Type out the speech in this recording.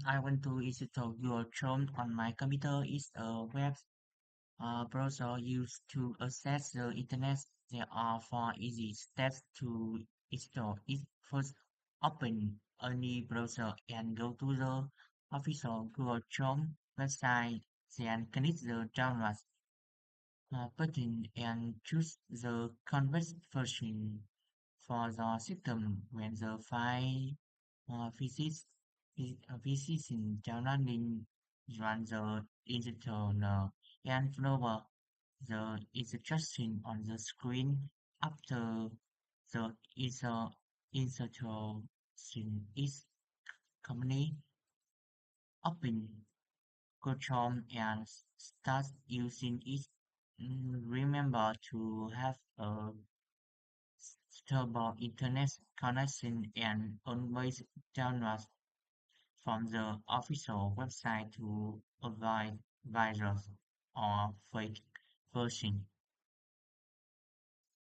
I want to install Google Chrome on my computer. It's a web browser used to access the internet. There are four easy steps to install it. First, open a new browser and go to the official Google Chrome website. Then click the download button and choose the convert version for the system when the file visits visits in downloading run the installer and follow the instruction on the screen after the installation is complete. Open Chrome and start using it. Remember to have a stable internet connection and always download from the official website to avoid virus or fake version.